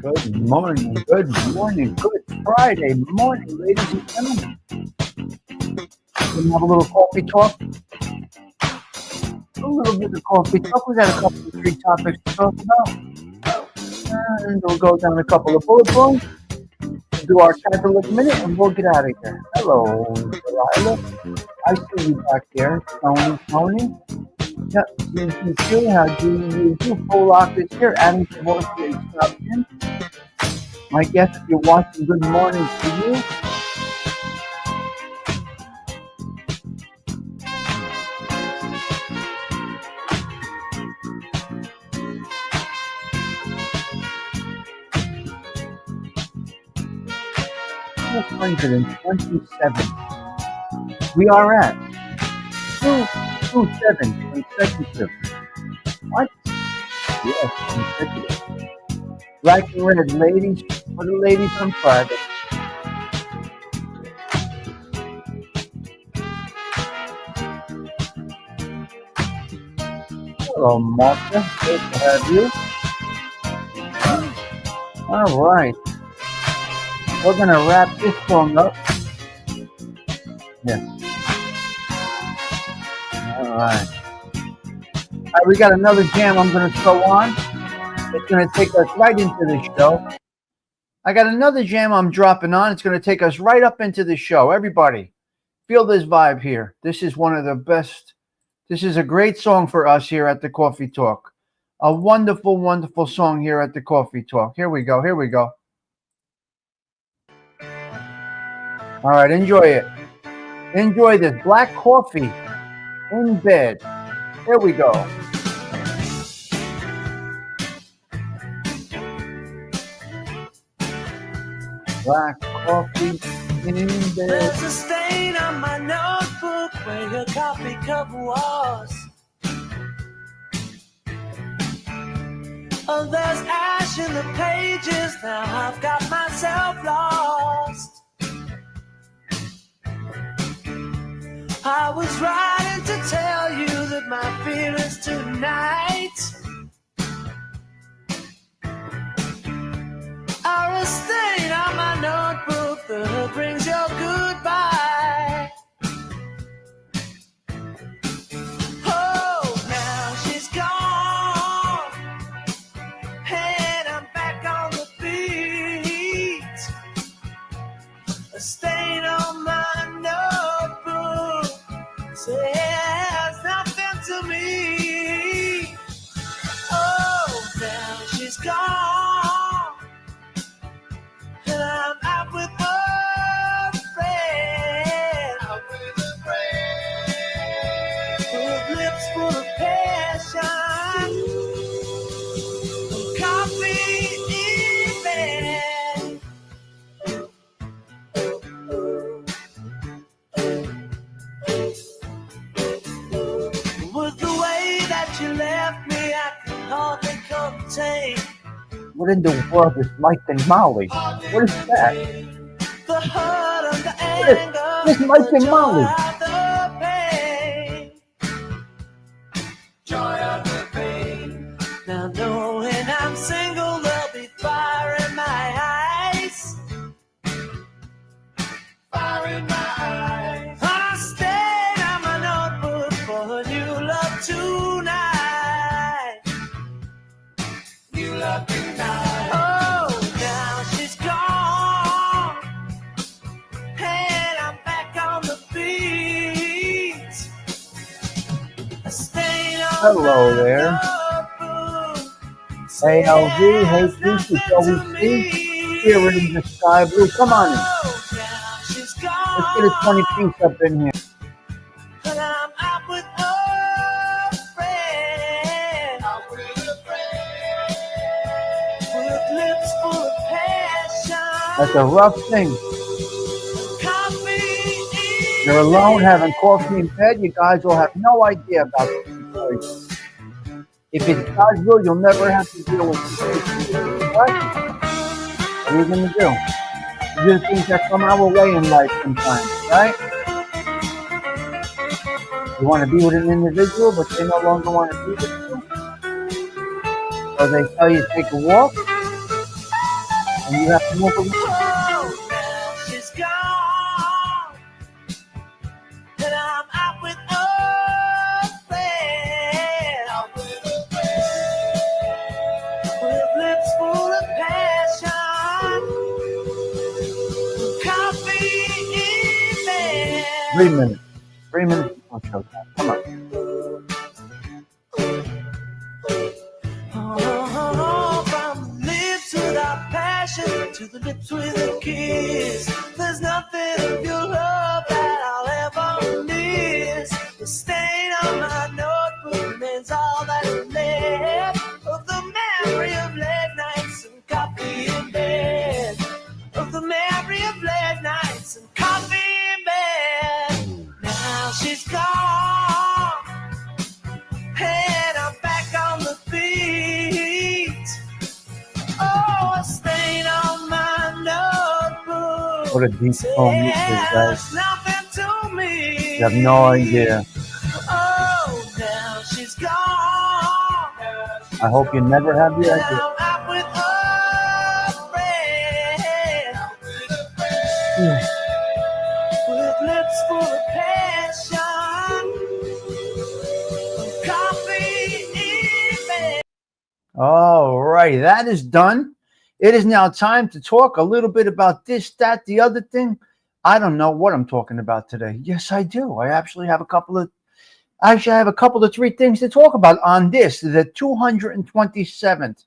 Good morning, good Friday morning, ladies and gentlemen. Can we have a little coffee talk? A little bit of coffee talk. We got a couple of 3 topics to talk about. And we'll go down a couple of bullet points, do our Catholic minute, and we'll get out of here. Hello, Delilah. I see you back there, Tony. Yep, CNCQ, how do you do? Pollock is here. Adam Savorsky stopped in. My guess, if you're watching, good morning to you. $227. We are at 227 consecutive. What? Yes, consecutive. Black and red, ladies, for the ladies on Friday. Hello, Martha. Great to have you. All right. We're going to wrap this song up. Yes. All right. All right, we got another jam I'm going to throw on. It's going to take us right into the show. I got another jam I'm dropping on. It's going to take us right up into the show. Everybody, Feel this vibe here. This is one of the best. This is a great song for us here at the Coffee Talk. A wonderful, wonderful song here at the Coffee Talk. Here we go. Here we go. All right, enjoy it. Enjoy this black coffee in bed. Here we go. Black coffee in bed. There's a stain on my notebook where your coffee cup was. Oh, there's ash in the pages, now I've got myself lost. I was writing to tell you that my feelings tonight are a stain on my notebook that brings your goodbye. Oh, now she's gone, and I'm back on the beat. A stain on my notebook says nothing to me. Oh, now she's gone, and I'm out with a friend. Out with a friend. With lips full of passion. Coffee in bed. With the way that you left me, I can hardly contain. What in the world is Mike and Molly? What is that? The hurt and the anger, This is Mike and Molly. the pain. Joy of the pain. Now knowing I'm single, there'll be fire in my eyes. Fire in my eyes. I stayed on my notebook for a new love tonight. New love tonight. Oh, now she's gone, and I'm back on the beat. A stain on Hello my there. notebook Hey, LV. Hey, says Peace. It's nothing always to see. me. Here it is, the sky blue. Come on in. Oh, now she's Let's get a 20 gone, piece up in here. and I'm out with a friend. Out with a friend. With lips full of passion. That's a rough thing. Coffee in You're alone bed. having coffee in bed. You guys will have no idea about this situation. If it's God's will, you'll never have to deal with this. What? What are you going to do? These are the things that come our way in life sometimes, right? You want to be with an individual, but they no longer want to be with you. Or they tell you to take a walk, and you have to move away. Oh, now she's gone, and I'm out with a friend. Out with a friend. With lips full of passion. Coffee in bed. 3 minutes. 3 minutes before showtime. Come on. Oh, from lips without passion to the lips with a kiss. There's nothing of your love that I'll ever miss. The stain on my notebook remains all that's left of the memory of late nights and coffee in bed. Of the memory of late nights and coffee in bed. Now she's gone, and I'm back on the beat. Oh, a stain on my notebook. What a deep song this is, guys. Says nothing to me. You have no idea. Oh, now she's gone. I hope you never have the And idea. I'm out with a friend. With lips full of passion. Coffee in bed. All right, that is done. It is now time to talk a little bit about this, that, the other thing. I don't know what I'm talking about today. Yes, I do. I actually have a couple of three things to talk about on this, the 227th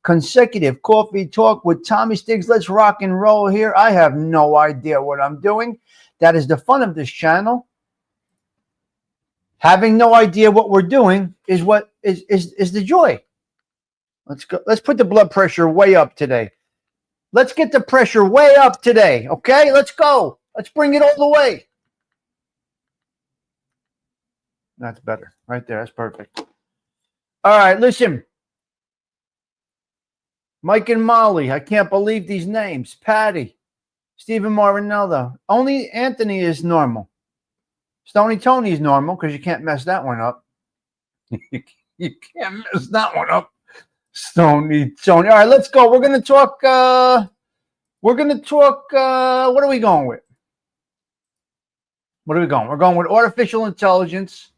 consecutive coffee talk with Tommy Stiggs. Let's rock and roll here. I have no idea what I'm doing. That is the fun of this channel. Having no idea what we're doing is what is the joy. Let's go. Let's put the blood pressure way up today. Let's get the pressure way up today. Okay, let's go. Let's bring it all the way. That's better. Right there. That's perfect. All right, listen. Mike and Molly. I can't believe these names. Patty. Stephen Marinello. Only Anthony is normal. Stony Tony is normal because you can't mess that one up. You can't mess that one up. Stony Tony. All right, let's go. We're going to talk. What are we going with? What are we going? We're going with artificial intelligence.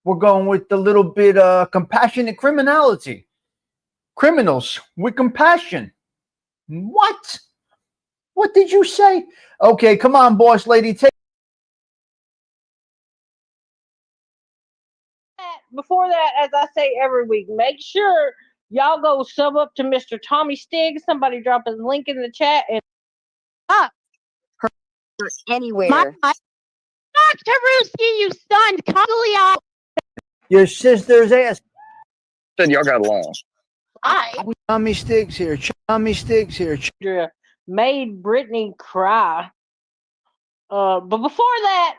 We're going with a little bit compassionate criminality. Criminals with compassion. What? What did you say? Okay, come on, boss lady. Before that, as I say every week, make sure y'all go sub up to Mr. Tommy Stiggs. Somebody drop his link in the chat and anywhere. Taruski, you son, cuddly out. Your sister's ass. Said y'all got along. Tommy Stiggs here. Tommy Stiggs here. made Brittany cry. But before that,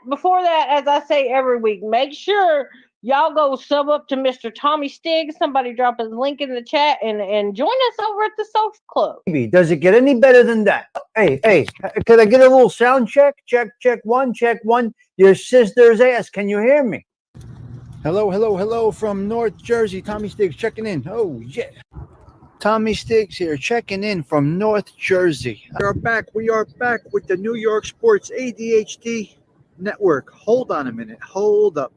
as I say every week, make sure y'all go sub up to Mr. Tommy Stiggs. Somebody drop his link in the chat and join us over at the Social Club. Does it get any better than that? Hey, could I get a little sound check? Check one. Your sister's ass. Can you hear me? Hello from North Jersey. Tommy Stiggs checking in. Oh, yeah. Tommy Stiggs here, checking in from North Jersey. We are back with the New York Sports ADHD Network. Hold on a minute. Hold up.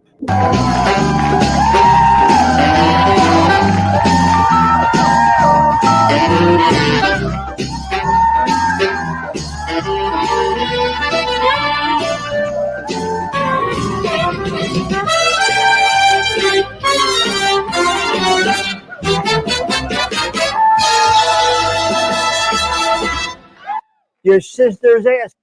Your sister's ass.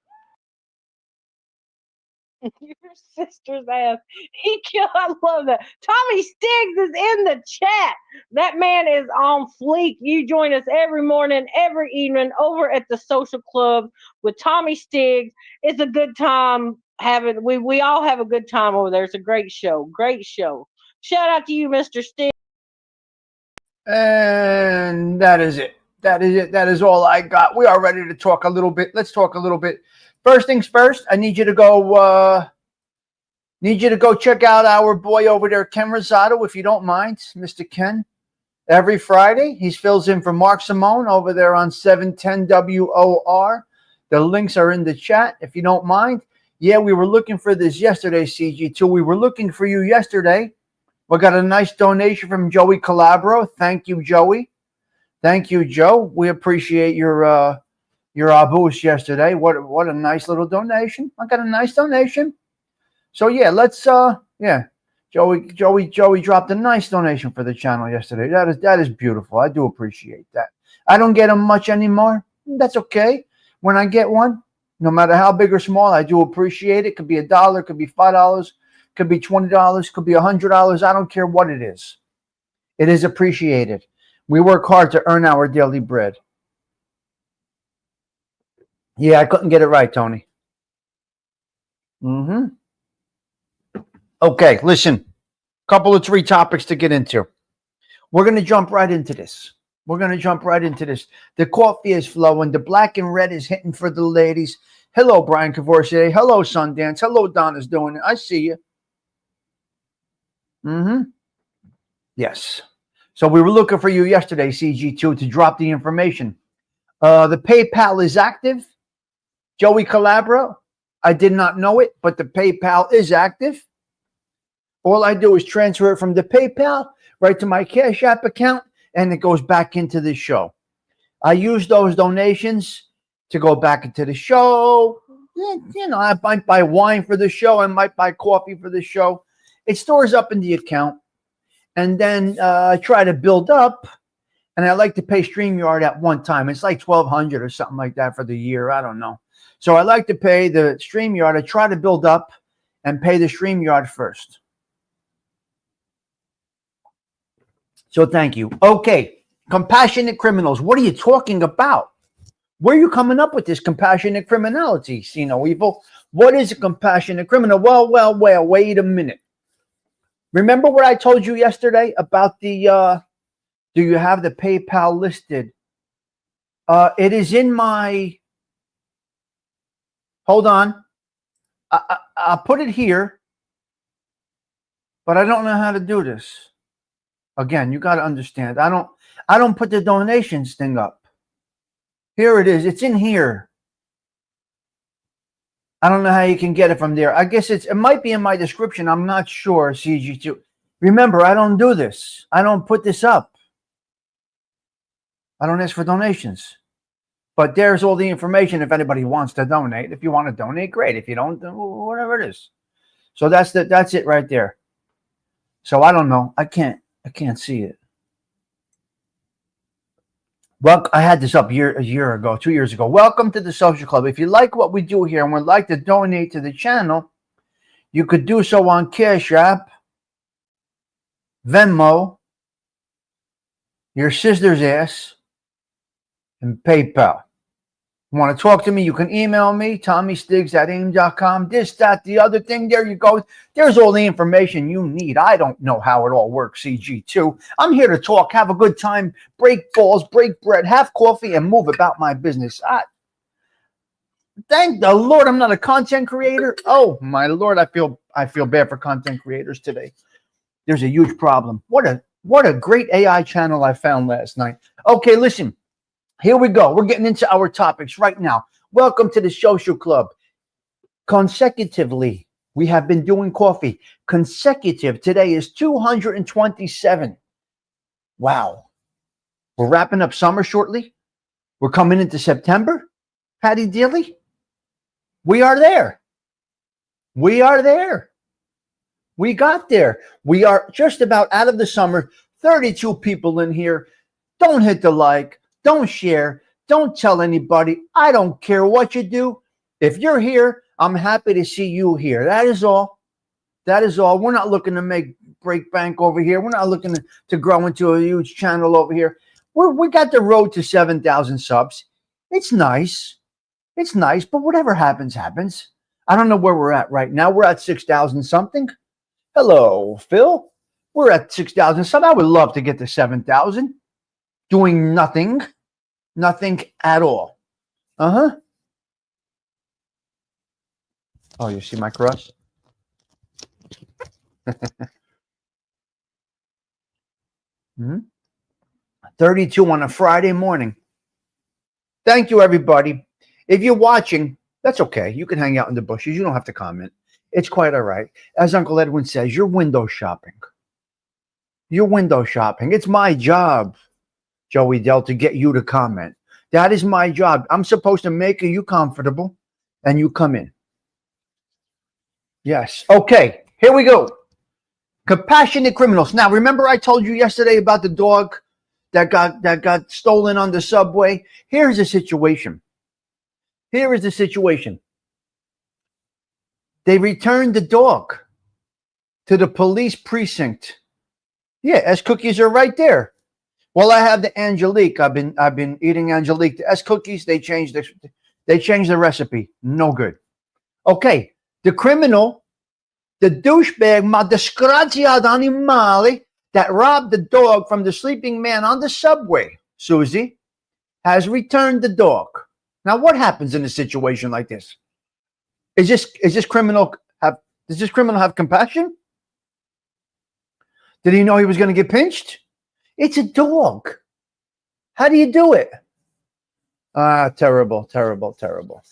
Your sister's ass. I love that. Tommy Stiggs is in the chat. That man is on fleek. You join us every morning, every evening over at the Social Club with Tommy Stiggs. It's a good time having. We all have a good time over there. It's a great show. Great show. Shout out to you, Mr. Stiggs. And that is it. That is all I got. We are ready to talk a little bit. Let's talk a little bit. First things first, I need you to go check out our boy over there, Ken Rosado, if you don't mind, Mr. Ken. Every Friday, he fills in for Mark Simone over there on 710 WOR. The links are in the chat, if you don't mind. Yeah, we were looking for this yesterday, CG2. We were looking for you yesterday. We got a nice donation from Joey Calabro. Thank you, Joey. Thank you, Joe. We appreciate your boost yesterday. What a nice little donation. I got a nice donation. So yeah, let's Joey dropped a nice donation for the channel yesterday. That is beautiful. I do appreciate that. I don't get them much anymore. That's okay. When I get one, no matter how big or small, I do appreciate it. Could be $1, could be $5, could be $20, could be $100. I don't care what it is. It is appreciated. We work hard to earn our daily bread. Yeah, I couldn't get it right, Tony. Okay, listen. Couple of 3 topics to get into. We're going to jump right into this. The coffee is flowing. The black and red is hitting for the ladies. Hello, Brian Cavoursier. Hello, Sundance. Hello, Donna's doing it. I see you. Yes. So we were looking for you yesterday, CG2, to drop the information. The PayPal is active. Joey Calabro, I did not know it, but the PayPal is active. All I do is transfer it from the PayPal right to my Cash App account, and it goes back into the show. I use those donations to go back into the show, You know, I might buy wine for the show. I might buy coffee for the show. It stores up in the account. And then I try to build up. And I like to pay StreamYard at one time. It's like $1,200 or something like that for the year. I don't know. So I like to pay the StreamYard. I try to build up and pay the StreamYard first. So thank you. Okay. Compassionate criminals. What are you talking about? Where are you coming up with this compassionate criminality? See no evil. What is a compassionate criminal? Well, wait a minute. Remember what I told you yesterday about the do you have the PayPal listed? It is in my, hold on. I'll put it here, but I don't know how to do this. Again, you got to understand. I don't put the donations thing up. Here it is. It's in here. I don't know how you can get it from there. I guess it might be in my description. I'm not sure, CG2. Remember, I don't do this. I don't put this up. I don't ask for donations. But there's all the information if anybody wants to donate. If you want to donate, great. If you don't, whatever it is. So that's it right there. So I don't know. I can't see it. Well, I had this up a year ago, 2 years ago. Welcome to the Social Club. If you like what we do here and would like to donate to the channel, you could do so on Cash App, Venmo, your sister's ass, and PayPal. You want to talk to me, you can email me, TommyStiggs@aim.com. This, that, the other thing. There you go. There's all the information you need. I don't know how it all works, CG2. I'm here to talk, have a good time, break balls, break bread, have coffee, and move about my business. Thank the Lord I'm not a content creator. Oh, my Lord, I feel bad for content creators today. There's a huge problem. What a great AI channel I found last night. Okay, listen. Here we go. We're getting into our topics right now. Welcome to the Social Club. Consecutively, we have been doing coffee. Consecutive. Today is 227. Wow. We're wrapping up summer shortly. We're coming into September. Patty Dilly. We are there. We are there. We got there. We are just about out of the summer. 32 people in here. Don't hit the like. Don't share. Don't tell anybody. I don't care what you do. If you're here, I'm happy to see you here. That is all. That is all. We're not looking to break bank over here. We're not looking to grow into a huge channel over here. We got the road to 7,000 subs. It's nice. It's nice, but whatever happens, happens. I don't know where we're at right now. We're at 6,000 something. Hello, Phil. We're at 6,000 something. I would love to get to 7,000. Doing nothing at all. Oh, you see my cross? 32 on a Friday morning. Thank you, everybody. If you're watching, that's okay. You can hang out in the bushes. You don't have to comment. It's quite all right. As Uncle Edwin says, you're window shopping. You're window shopping. It's my job, Joey Dell, to get you to comment. That is my job. I'm supposed to make you comfortable, and you come in. Yes. Okay. Here we go. Compassionate criminals. Now, remember I told you yesterday about the dog that got stolen on the subway? Here's the situation. Here is the situation. They returned the dog to the police precinct. Yeah, S cookies are right there. Well, I have the Angelique. I've been eating Angelique. The S cookies, they changed the recipe. No good. Okay, the criminal, the douchebag, ma disgraziato animale that robbed the dog from the sleeping man on the subway, Susie, has returned the dog. Now, what happens in a situation like this? Does this criminal have compassion? Did he know he was going to get pinched? It's a dog. How do you do it? Terrible, terrible, terrible.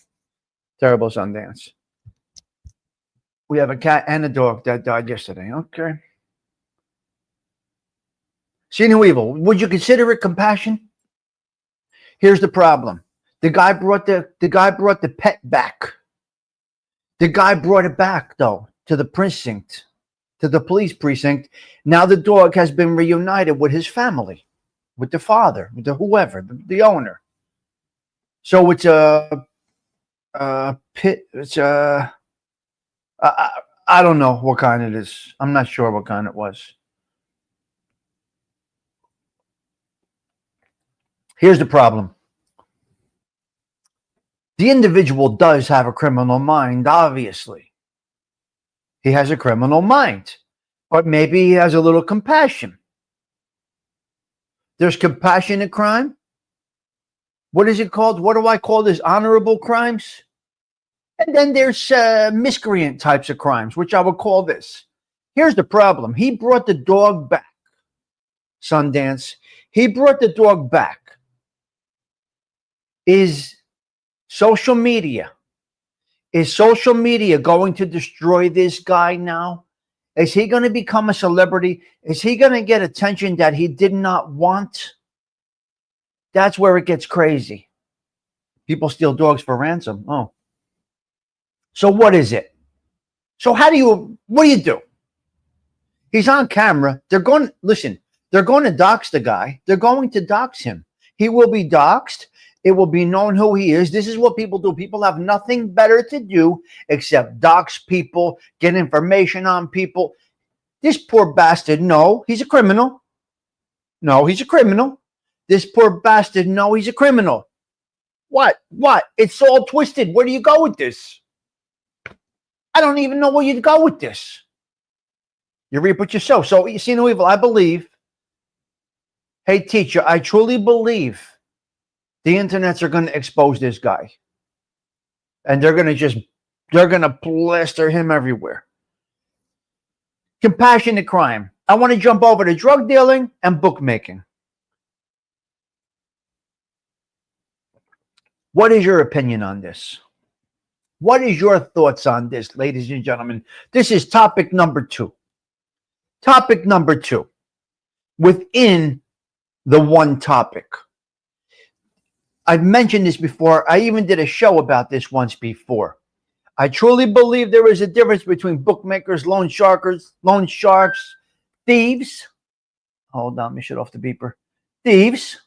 Terrible Sundance. We have a cat and a dog that died yesterday. Okay. See no evil. Would you consider it compassion? Here's the problem. The guy brought the pet back. The guy brought it back, though, to the precinct, to the police precinct. Now the dog has been reunited with his family, with the father, with the whoever, the owner. So it's a pit. It's a I don't know what kind it is. I'm not sure what kind it was. Here's the problem. The individual does have a criminal mind, obviously. He has a criminal mind, but maybe he has a little compassion. There's compassionate crime. What is it called? What do I call this? Honorable crimes? And then there's miscreant types of crimes, which I would call this. Here's the problem. He brought the dog back. Sundance. He brought the dog back. Is social media going to destroy this guy now? Is he going to become a celebrity? Is he going to get attention that he did not want? That's where it gets crazy. People steal dogs for ransom. Oh. So what is it? So what do you do? He's on camera. They're going to dox the guy. They're going to dox him. He will be doxed. It will be known who he is. This is what people do. People have nothing better to do except dox people, get information on people. This poor bastard, no, he's a criminal. No, he's a criminal. This poor bastard, no, he's a criminal. What? It's all twisted. Where do you go with this? I don't even know where you'd go with this. You reap what you sow. So you see no evil. I believe. Hey, teacher, I truly believe the internets are going to expose this guy. And they're going to plaster him everywhere. Compassionate crime. I want to jump over to drug dealing and bookmaking. What is your opinion on this? What is your thoughts on this, ladies and gentlemen? This is topic number 2. Topic number 2. Within the one topic. I've mentioned this before. I even did a show about this once before. I truly believe there is a difference between bookmakers, loan sharks, thieves. Hold on, let me shut off the beeper. Thieves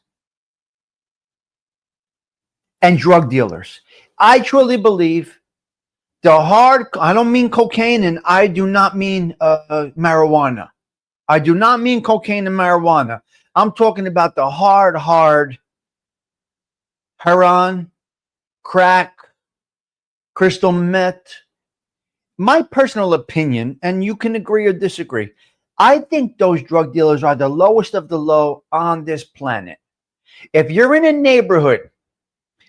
and drug dealers. I truly believe I don't mean cocaine and I do not mean marijuana. I do not mean cocaine and marijuana. I'm talking about the hard heroin, crack, crystal meth. My personal opinion, and you can agree or disagree, I think those drug dealers are the lowest of the low on this planet. If you're in a neighborhood,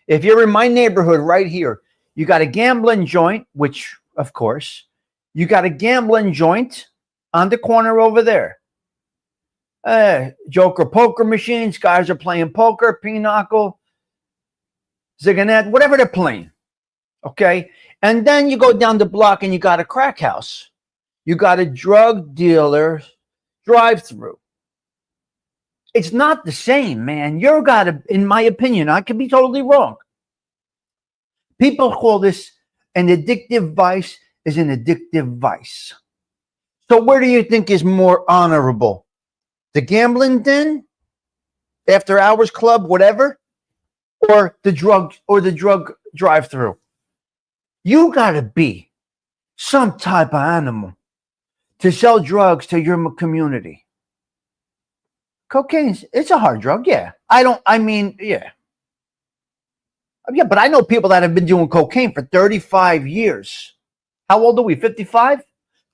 if you're in my neighborhood right here, you got a gambling joint, which, of course, you got a gambling joint on the corner over there. Joker poker machines, guys are playing poker, pinochle, Ziganet, whatever they're playing. Okay? And then you go down the block and you got a crack house. You got a drug dealer drive-through. It's not the same, man. In my opinion, I could be totally wrong. People call this an addictive vice is an addictive vice. So where do you think is more honorable? The gambling den? After hours club, whatever? Or the drug drive-through? You gotta be some type of animal to sell drugs to your community. Cocaine, it's a hard drug, yeah. Yeah, but I know people that have been doing cocaine for 35 years. How old are we, 55?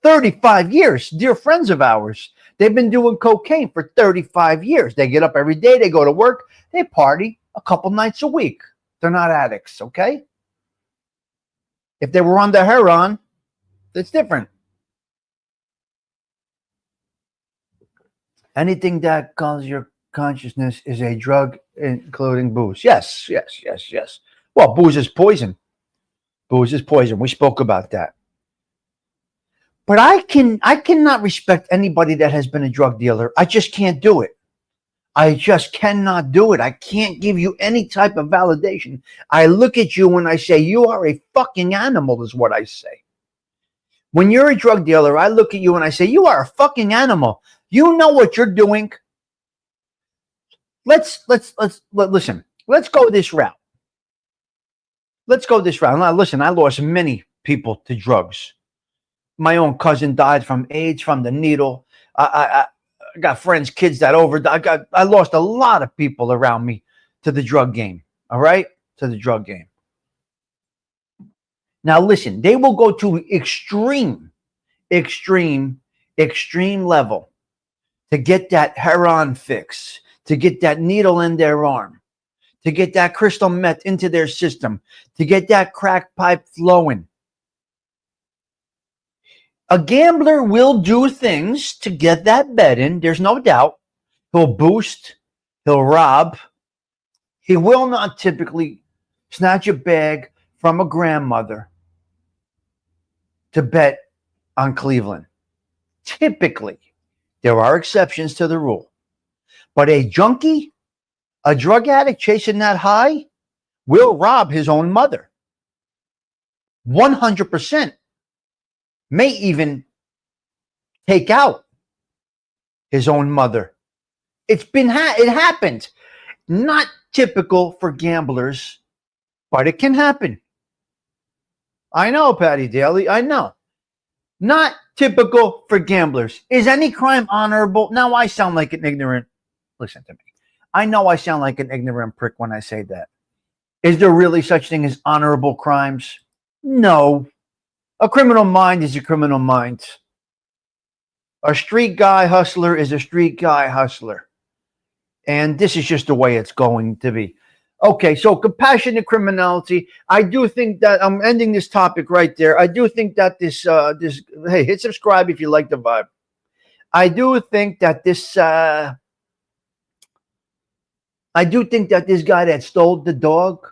35 years, dear friends of ours. They've been doing cocaine for 35 years. They get up every day, they go to work, they party a couple nights a week. They're not addicts, okay? If they were on the heroin, it's different. Anything that calms your consciousness is a drug, including booze. Yes. Well, booze is poison. Booze is poison. We spoke about that. But I cannot respect anybody that has been a drug dealer. I just can't do it. I just cannot do it. I can't give you any type of validation. I look at you and I say, you are a fucking animal, is what I say. When you're a drug dealer, I look at you and I say, you are a fucking animal. You know what you're doing. Listen. Let's go this route. Now, listen, I lost many people to drugs. My own cousin died from AIDS, from the needle. I got friends, kids that overdied. I lost a lot of people around me to the drug game. All right? To the drug game. Now, listen, they will go to extreme level to get that heroin fix, to get that needle in their arm, to get that crystal meth into their system, to get that crack pipe flowing. A gambler will do things to get that bet in. There's no doubt. He'll boost. He'll rob. He will not typically snatch a bag from a grandmother to bet on Cleveland. Typically. There are exceptions to the rule. But a junkie, a drug addict chasing that high will rob his own mother. 100%. May even take out his own mother. It happened. Not typical for gamblers, but it can happen. I know, Patty Daly, I know. Not typical for gamblers. Is any crime honorable? Now I sound like an ignorant. Listen to me. I know I sound like an ignorant prick when I say that. Is there really such thing as honorable crimes? No. A criminal mind is a criminal mind. A street guy hustler is a street guy hustler. And this is just the way it's going to be. Okay, so compassionate criminality. I do think that I'm ending this topic right there. I do think that this hey, hit subscribe if you like the vibe. I do think that this guy that stole the dog,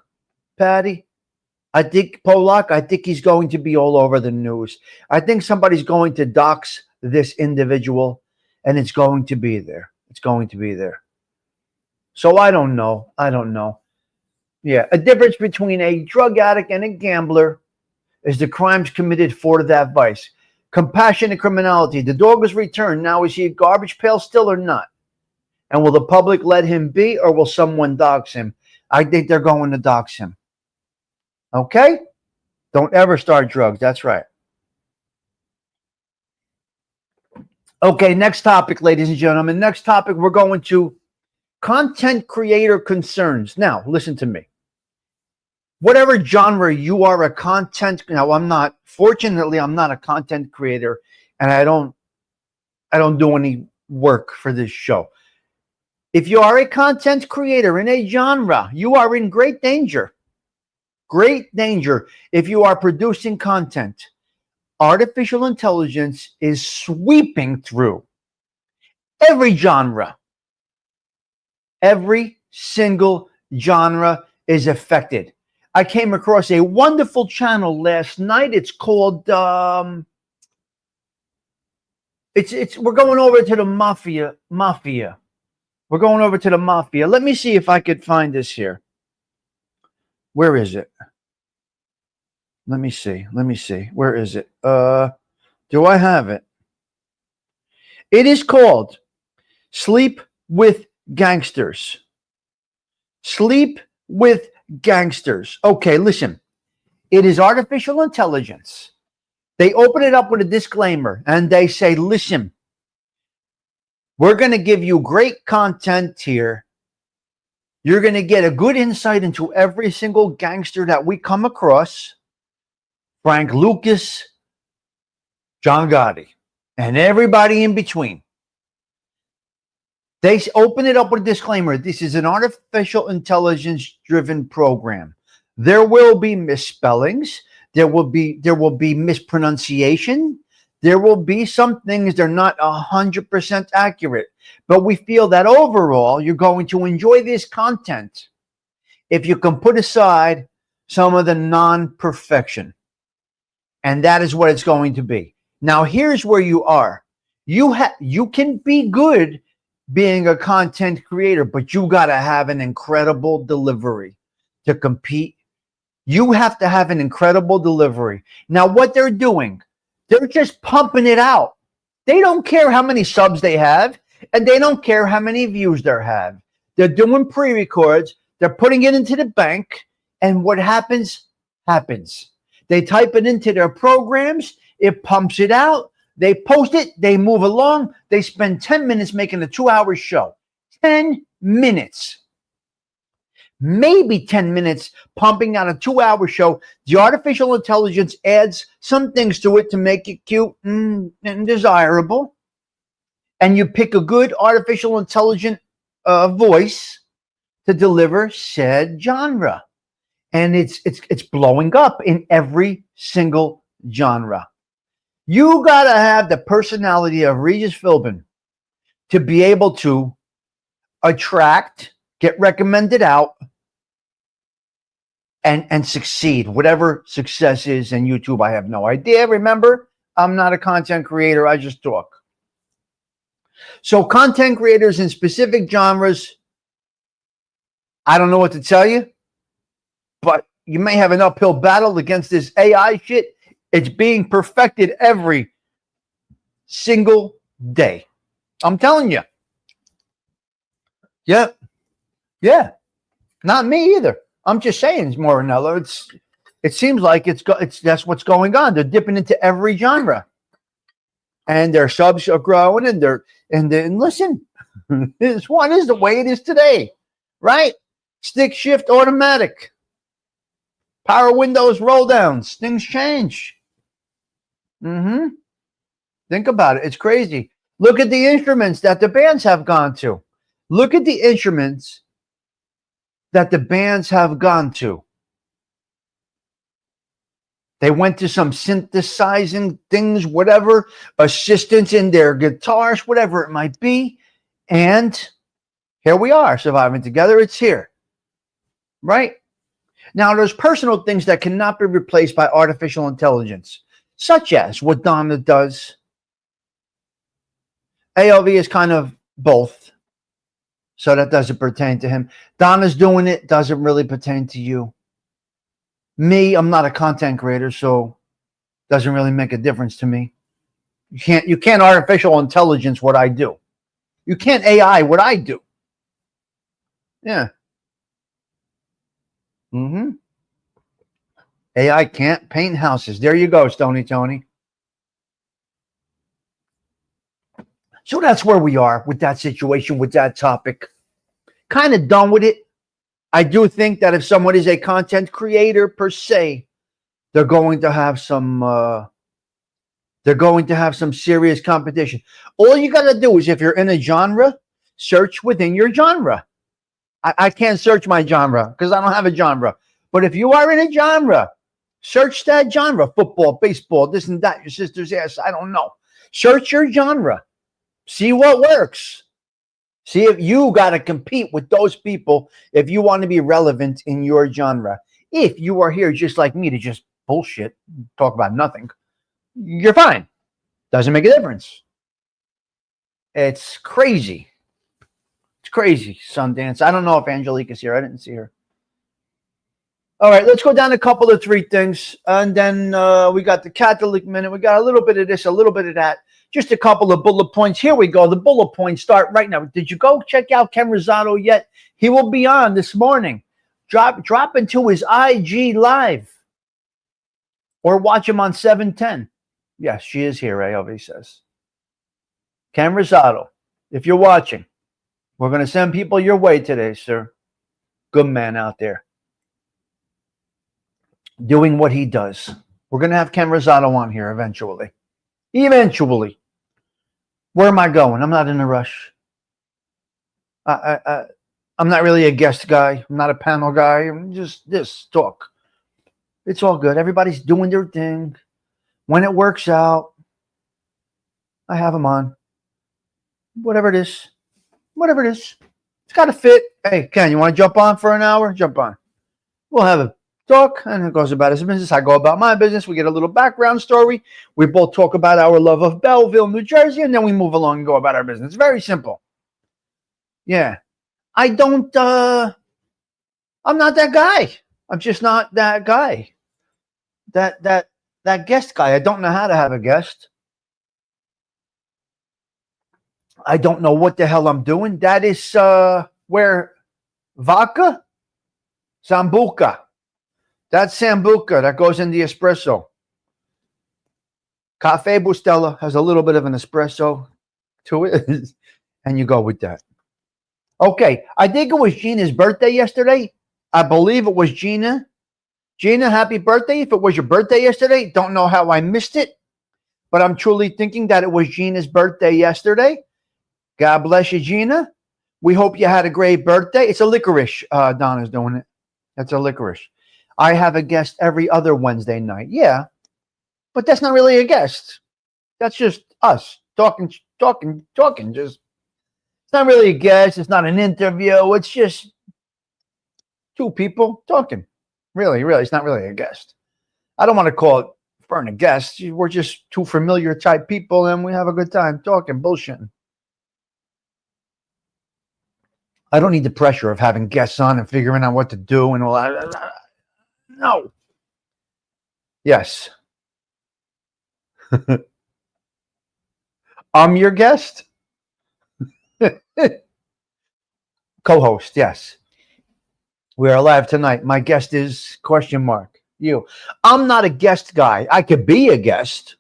Patty, I think Polak, I think he's going to be all over the news. I think somebody's going to dox this individual, and it's going to be there. It's going to be there. So I don't know. Yeah, a difference between a drug addict and a gambler is the crimes committed for that vice. Compassionate criminality. The dog was returned. Now is he a garbage pail still or not? And will the public let him be, or will someone dox him? I think they're going to dox him. Okay? Don't ever start drugs. That's right. Okay, next topic, ladies and gentlemen. Next topic, we're going to content creator concerns. Now, listen to me. Whatever genre you are a content, fortunately, I'm not a content creator, and I don't do any work for this show. If you are a content creator in a genre, you are in great danger. Great danger if you are producing content. Artificial intelligence is sweeping through every genre. Every single genre is affected. I came across a wonderful channel last night. It's called we're going over to the mafia. We're going over to the mafia. Let me see if I could find this here. Where is it? Let me see. Where is it? Do I have it? It is called Sleep with Gangsters. Sleep with Gangsters. Okay, listen. It is artificial intelligence. They open it up with a disclaimer and they say, listen, we're going to give you great content here. You're going to get a good insight into every single gangster that we come across. Frank Lucas, John Gotti, and everybody in between. They open it up with a disclaimer. This is an artificial intelligence-driven program. There will be misspellings. There will be mispronunciation. There will be some things that are not 100% accurate. But we feel that overall, you're going to enjoy this content if you can put aside some of the non-perfection. And that is what it's going to be. Now, here's where you are. You can be good being a content creator, but you got to have an incredible delivery to compete. You have to have an incredible delivery. Now, what they're doing, they're just pumping it out. They don't care how many subs they have, and they don't care how many views they have. They're doing pre-records. They're putting it into the bank, and what happens, happens. They type it into their programs. It pumps it out. They post it. They move along. They spend 10 minutes making a 2-hour show. 10 minutes. Maybe 10 minutes pumping out a 2-hour show. The artificial intelligence adds some things to it to make it cute and desirable. And you pick a good artificial intelligent voice to deliver said genre. And it's blowing up in every single genre. You got to have the personality of Regis Philbin to be able to attract, get recommended out, and succeed. Whatever success is in YouTube, I have no idea. Remember, I'm not a content creator. I just talk. So content creators in specific genres, I don't know what to tell you, but you may have an uphill battle against this AI shit. It's being perfected every single day. I'm telling you. Yeah. Yeah. Not me either. I'm just saying, Morinello. It seems like that's what's going on. They're dipping into every genre. And their subs are growing, and listen, this one is the way it is today, right? Stick shift automatic. Power windows roll downs. Things change. Think about it. It's crazy. Look at the instruments that the bands have gone to. Look at the instruments that the bands have gone to. They went to some synthesizing things, whatever, assistance in their guitars, whatever it might be. And here we are, surviving together. It's here. Right? Now, there's personal things that cannot be replaced by artificial intelligence, such as what Donna does. AOV is kind of both. So that doesn't pertain to him. Donna's doing it, doesn't really pertain to you. Me, I'm not a content creator, so doesn't really make a difference to me. You can't artificial intelligence what I do. You can't AI what I do. Yeah. AI can't paint houses. There you go, Stony Tony. So that's where we are with that situation, with that topic. Kind of done with it. I do think that if someone is a content creator per se, they're going to have some serious competition. All you got to do is, if you're in a genre, search within your genre. I can't search my genre because I don't have a genre. But if you are in a genre, search that genre. Football, baseball, this and that, your sister's ass, I don't know. Search your genre. See what works. See if you got to compete with those people if you want to be relevant in your genre. If you are here just like me to just bullshit, talk about nothing, you're fine. Doesn't make a difference. It's crazy. It's crazy, Sundance. I don't know if Angelique is here. I didn't see her. All right, let's go down a couple of three things. And then we got the Catholic Minute. We got a little bit of this, a little bit of that. Just a couple of bullet points. Here we go. The bullet points start right now. Did you go check out Ken Rosado yet? He will be on this morning. Drop into his IG live. Or watch him on 710. Yes, she is here, AOV says. Ken Rosado, if you're watching, we're going to send people your way today, sir. Good man out there. Doing what he does. We're going to have Ken Rosado on here eventually. Eventually. Where am I going? I'm not in a rush. I'm not really a guest guy. I'm not a panel guy. I'm just this talk. It's all good. Everybody's doing their thing. When it works out, I have them on. Whatever it is. Whatever it is. It's got to fit. Hey, Ken, you want to jump on for an hour? Jump on. We'll have a talk, and it goes about his business. I go about my business. We get a little background story. We both talk about our love of Belleville, New Jersey, and then we move along and go about our business. Very simple. Yeah. I don't, I'm not that guy. I'm just not that guy. That guest guy. I don't know how to have a guest. I don't know what the hell I'm doing. That is where vodka, sambuca. That's sambuca that goes in the espresso. Cafe Bustelo has a little bit of an espresso to it, and you go with that. Okay, I think it was Gina's birthday yesterday. I believe it was Gina. Gina, happy birthday. If it was your birthday yesterday, don't know how I missed it, but I'm truly thinking that it was Gina's birthday yesterday. God bless you, Gina. We hope you had a great birthday. It's a licorice. Donna's doing it. That's a licorice. I have a guest every other Wednesday night. Yeah, but that's not really a guest. That's just us talking. Just it's not really a guest. It's not an interview. It's just two people talking. Really, it's not really a guest. I don't want to call it for a guest. We're just two familiar type people, and we have a good time talking, bullshitting. I don't need the pressure of having guests on and figuring out what to do and all that. No. Yes. I'm your guest. Co-host, yes. We are live tonight. My guest is ? You. I'm not a guest guy. I could be a guest.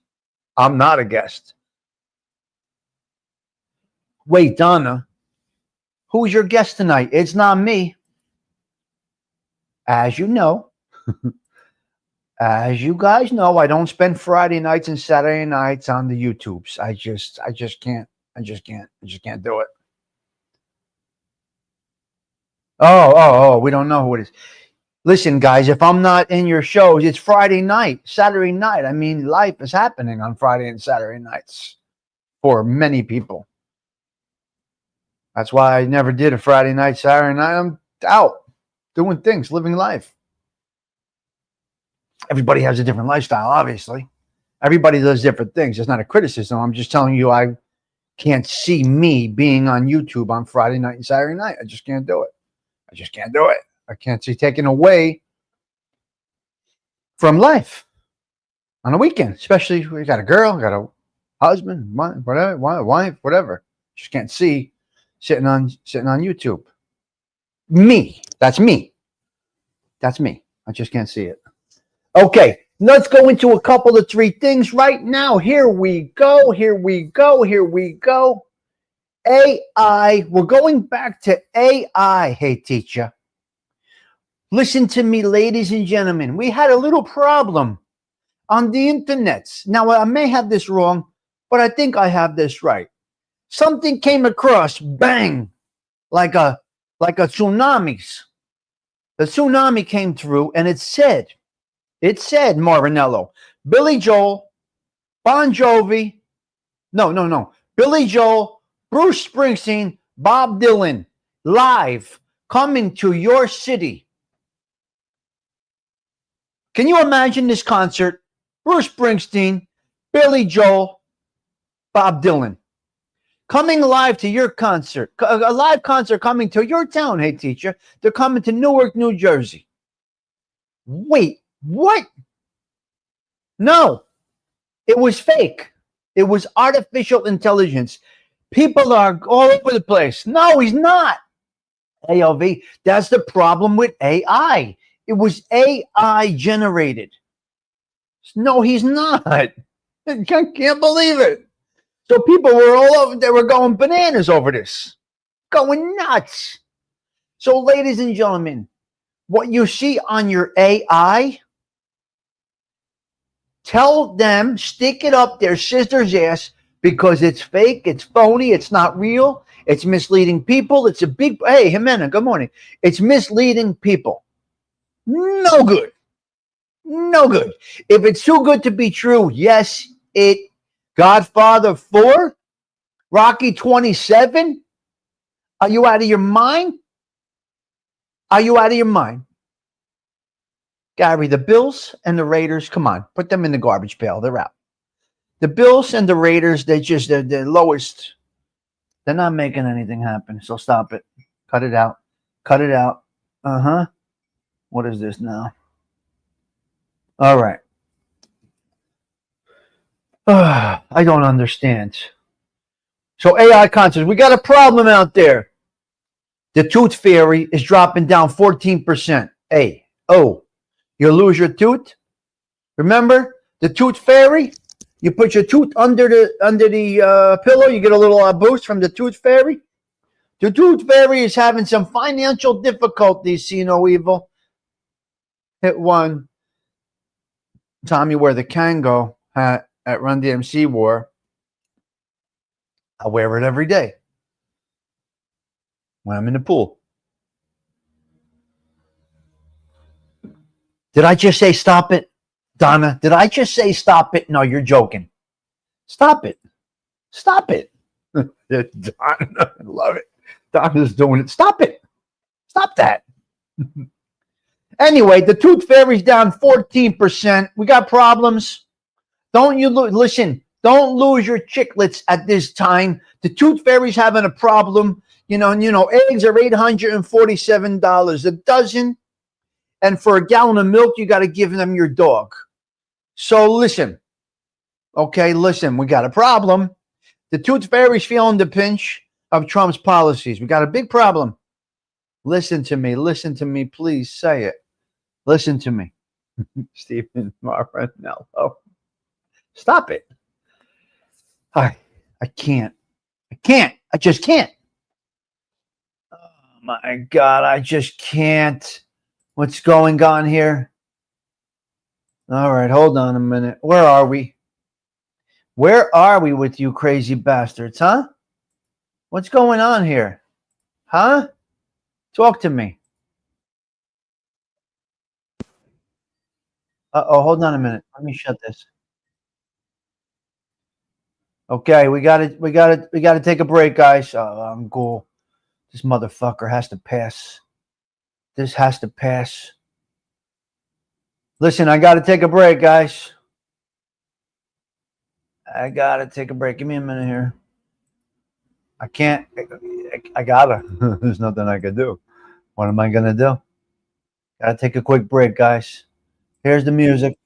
I'm not a guest. Wait, Donna. Who's your guest tonight? It's not me. As you know, as you guys know, I don't spend Friday nights and Saturday nights on the YouTubes. I just can't. I just can't do it. Oh, we don't know who it is. Listen, guys, if I'm not in your shows, it's Friday night, Saturday night. I mean, life is happening on Friday and Saturday nights for many people. That's why I never did a Friday night, Saturday night. I'm out doing things, living life. Everybody has a different lifestyle, obviously. Everybody does different things. It's not a criticism. I'm just telling you I can't see me being on YouTube on Friday night and Saturday night. I just can't do it. I can't see taking away from life on a weekend, especially if you got a girl, got a husband, whatever, wife, whatever. Just can't see sitting on YouTube. That's me. I just can't see it. Okay, let's go into a couple of three things right now. Here we go. AI. We're going back to AI. Hey, teacher. Listen to me, ladies and gentlemen. We had a little problem on the internet. Now, I may have this wrong, but I think I have this right. Something came across, bang, like a tsunami. The tsunami came through, and it said, Marinello, Billy Joel, Bon Jovi, no, Billy Joel, Bruce Springsteen, Bob Dylan, live, coming to your city. Can you imagine this concert? Bruce Springsteen, Billy Joel, Bob Dylan, coming live to your concert, a live concert coming to your town. Hey, teacher, they're coming to Newark, New Jersey. Wait, what? No, it was fake. It was artificial intelligence. People are all over the place. No, he's not. ALV, that's the problem with AI. It was AI generated. No, he's not. I can't believe it. So people were all over, they were going bananas over this, going nuts. So, ladies and gentlemen, what you see on your AI, tell them, stick it up their sister's ass, because it's fake, it's phony, it's not real, it's misleading people. It's a big, hey, Jimena, good morning. It's misleading people. No good. If it's too good to be true, yes, Godfather 4, Rocky 27. Are you out of your mind? Gary, the Bills and the Raiders, come on, put them in the garbage pail. They're out. The Bills and the Raiders, they're the lowest They're not making anything happen. So stop it. Cut it out. Cut it out. Uh-huh. What is this now? All right. I don't understand. So AI concepts, we got a problem out there. The tooth fairy is dropping down 14%. Hey, oh, you lose your tooth? Remember the tooth fairy? You put your tooth under the pillow, you get a little boost from the tooth fairy. The tooth fairy is having some financial difficulties, see no evil. Hit one. Tommy wear the Kango hat at Run DMC wore. I wear it every day when I'm in the pool. Did I just say stop it? Donna, did I just say stop it? No, you're joking. Stop it. Stop it. Donna, I love it. Donna's doing it. Stop it. Stop that. Anyway, the tooth fairy's down 14%. We got problems. Don't you listen? Don't lose your chiclets at this time. The tooth fairy's having a problem. You know, eggs are $847 a dozen. And for a gallon of milk, you got to give them your dog. So listen. Okay, listen, we got a problem. The tooth fairy's feeling the pinch of Trump's policies. We got a big problem. Listen to me, please say it. Listen to me. Stephen Maranello. Stop it. I can't. I just can't. Oh my God, I just can't. What's going on here? All right, hold on a minute. Where are we? Where are we with you crazy bastards, huh? What's going on here? Huh? Talk to me. Uh-oh, hold on a minute. Let me shut this. Okay, we gotta take a break, guys. I'm cool. This motherfucker has to pass. This has to pass. Listen, I gotta take a break, guys. I gotta take a break. Give me a minute here. I can't. I gotta. There's nothing I can do. What am I gonna do? Gotta take a quick break, guys. Here's the music.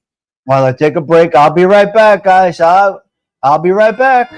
While I take a break, I'll be right back, guys. I'll be right back.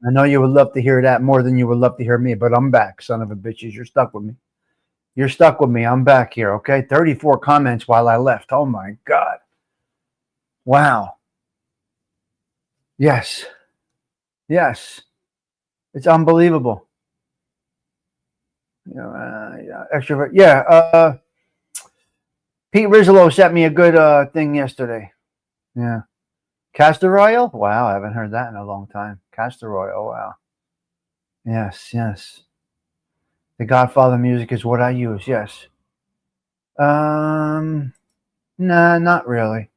I know you would love to hear that more than you would love to hear me, but I'm back, son of a bitches. You're stuck with me. You're stuck with me. I'm back here, okay? 34 comments while I left. Oh, my God. Wow. Yes. Yes. It's unbelievable. You know, extrovert. Yeah. Pete Rizzo sent me a good thing yesterday. Yeah. Castor oil? Wow, I haven't heard that in a long time. Castor oil, wow. Yes, yes. The Godfather music is what I use, yes. Nah, not really.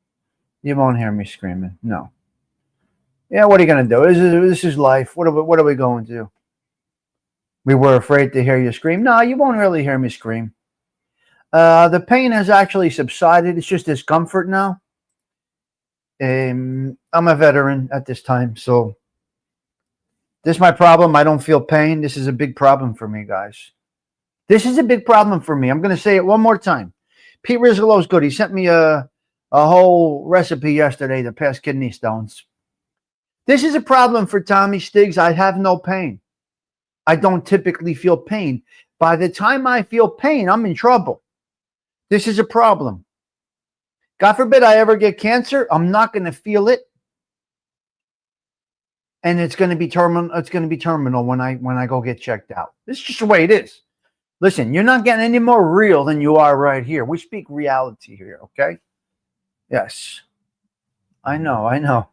You won't hear me screaming. No. Yeah, what are you gonna do? This is life. What are we going to do? We were afraid to hear you scream. No, you won't really hear me scream. The pain has actually subsided. It's just discomfort now. I'm a veteran at this time, so this is my problem. I don't feel pain. This is a big problem for me, guys. This is a big problem for me. I'm going to say it one more time. Pete Rizzo is good. He sent me a whole recipe yesterday to pass kidney stones. This is a problem for Tommy Stiggs. I have no pain. I don't typically feel pain. By the time I feel pain, I'm in trouble. This is a problem. God forbid I ever get cancer. I'm not going to feel it. And it's going to be terminal. It's going to be terminal when I go get checked out. This is just the way it is. Listen, you're not getting any more real than you are right here. We speak reality here, okay? Yes. I know.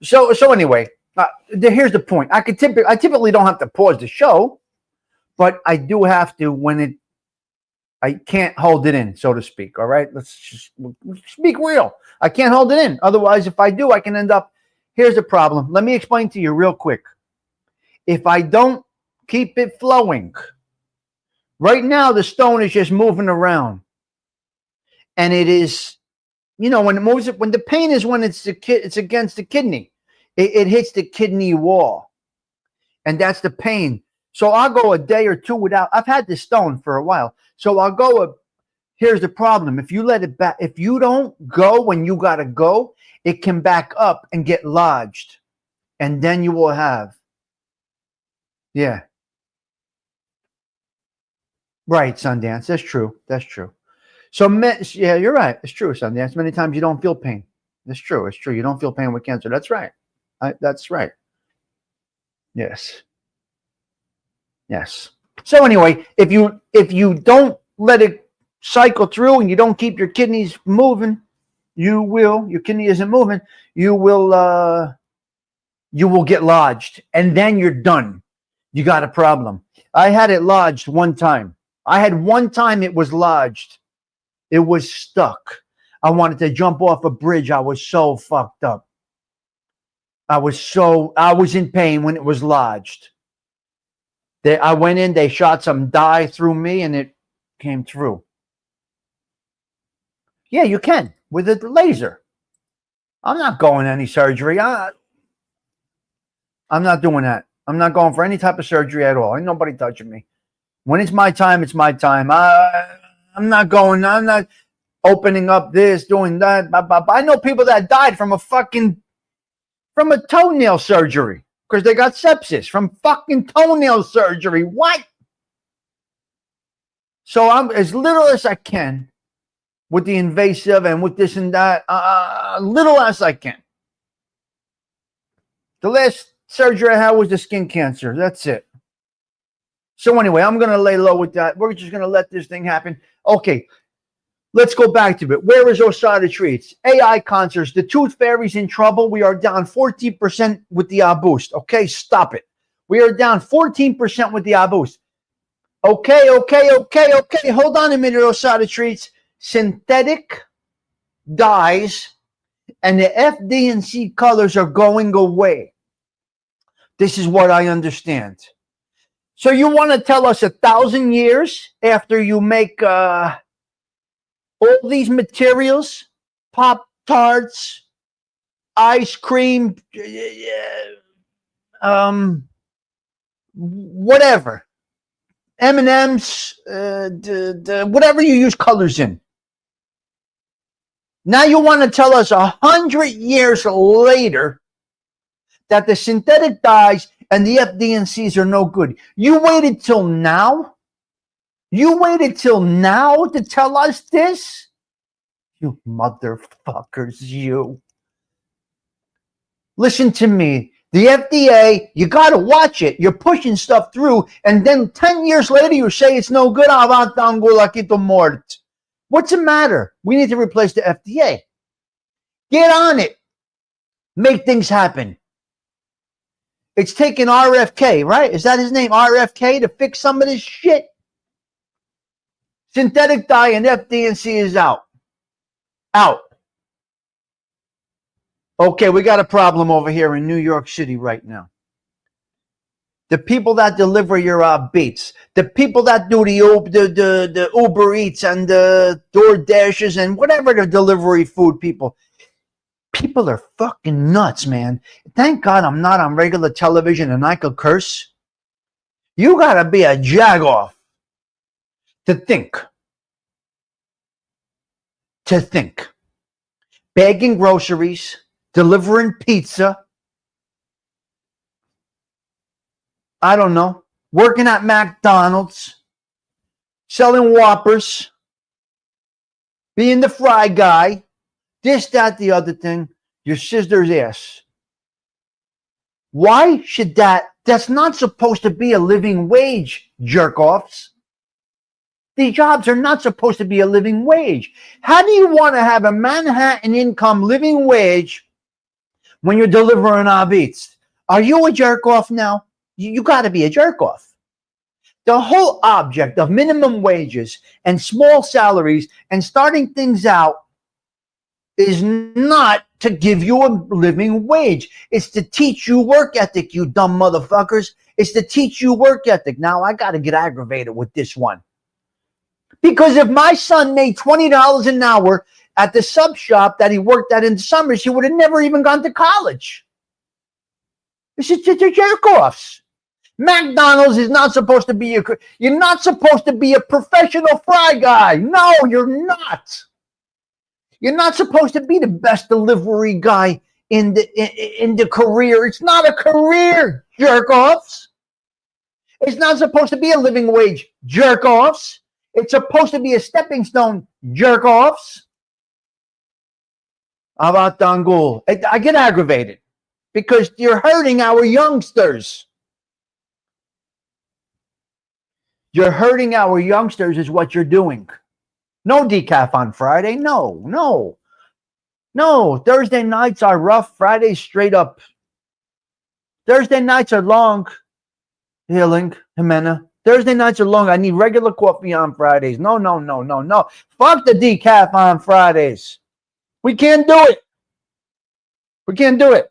So anyway, here's the point. I typically don't have to pause the show, but I do have to when I can't hold it in, so to speak. All right, let's speak real. I can't hold it in. Otherwise, if I do, I can end up. Here's the problem. Let me explain to you real quick. If I don't keep it flowing, right now the stone is just moving around, and it is, when it moves, when the pain is when it's against the kidney, it hits the kidney wall, and that's the pain. So I'll go a day or two without. I've had this stone for a while, so I'll go. Here's the problem: if you let it back, if you don't go when you gotta go, it can back up and get lodged, and then you will have. Yeah. Right, Sundance. That's true. So, yeah, you're right. It's true, Sundance. Many times you don't feel pain. It's true. You don't feel pain with cancer. That's right. That's right. Yes. So anyway, if you don't let it cycle through and you don't keep your kidneys moving, your kidney isn't moving, you will get lodged, and then you're done. You got a problem. I had it lodged one time. It was lodged. It was stuck. I wanted to jump off a bridge. I was so fucked up. I was in pain when it was lodged. I went in, they shot some dye through me, and it came through. Yeah, you can with a laser. I'm not going to any surgery. I'm not doing that. I'm not going for any type of surgery at all. Ain't nobody touching me. When it's my time, it's my time. I'm not going. I'm not opening up this, doing that. I know people that died from a toenail surgery because they got sepsis from fucking toenail surgery. What? So I'm as little as I can with the invasive and with this and that, little as I can. The last surgery I had was the skin cancer. That's it. So anyway, I'm going to lay low with that. We're just going to let this thing happen. Okay, let's go back to it. Where is Osada Treats? AI concerts. The Tooth Fairy's in trouble. We are down 14% with the boost. Okay, stop it. We are down 14% with the boost. Okay. Hold on a minute, Osada Treats. Synthetic dyes and the FD&C colors are going away. This is what I understand. So you want to tell us 1,000 years after you make all these materials, Pop-Tarts, ice cream, whatever, M&Ms, whatever you use colors in. Now you want to tell us 100 years later that the synthetic dyes and the FD&Cs are no good. You waited till now? You waited till now to tell us this? You motherfuckers, you. Listen to me. The FDA, you got to watch it. You're pushing stuff through, and then 10 years later, you say it's no good. What's the matter? We need to replace the FDA. Get on it. Make things happen. It's taking RFK, right? Is that his name, RFK, to fix some of this shit? Synthetic dye and FD&C is out. Out. Okay, we got a problem over here in New York City right now. The people that deliver your beats, the people that do the Uber Eats and the DoorDashes and whatever the delivery food people are fucking nuts, man. Thank God I'm not on regular television and I could curse. You gotta be a jagoff to think. Bagging groceries, delivering pizza, I don't know, working at McDonald's, selling Whoppers, being the fry guy, this, that, the other thing, your sister's ass. Why should that's not supposed to be a living wage, jerk-offs. These jobs are not supposed to be a living wage. How do you want to have a Manhattan income living wage when you're delivering our beats? Are you a jerk-off now? You got to be a jerk-off. The whole object of minimum wages and small salaries and starting things out is not to give you a living wage. It's to teach you work ethic, you dumb motherfuckers. It's to teach you work ethic. Now, I got to get aggravated with this one. Because if my son made $20 an hour at the sub shop that he worked at in the summers, he would have never even gone to college. This is just jerk-offs. McDonald's is not supposed to be you're not supposed to be a professional fry guy. No, you're not. You're not supposed to be the best delivery guy in the career. It's not a career, jerk-offs. It's not supposed to be a living wage, jerk-offs. It's supposed to be a stepping stone, jerk-offs. About Dangul. I get aggravated because you're hurting our youngsters. You're hurting our youngsters is what you're doing. No decaf on Friday. No. Thursday nights are rough. Fridays straight up. Thursday nights are long. Healing, Jimena. Thursday nights are long. I need regular coffee on Fridays. No. Fuck the decaf on Fridays. We can't do it.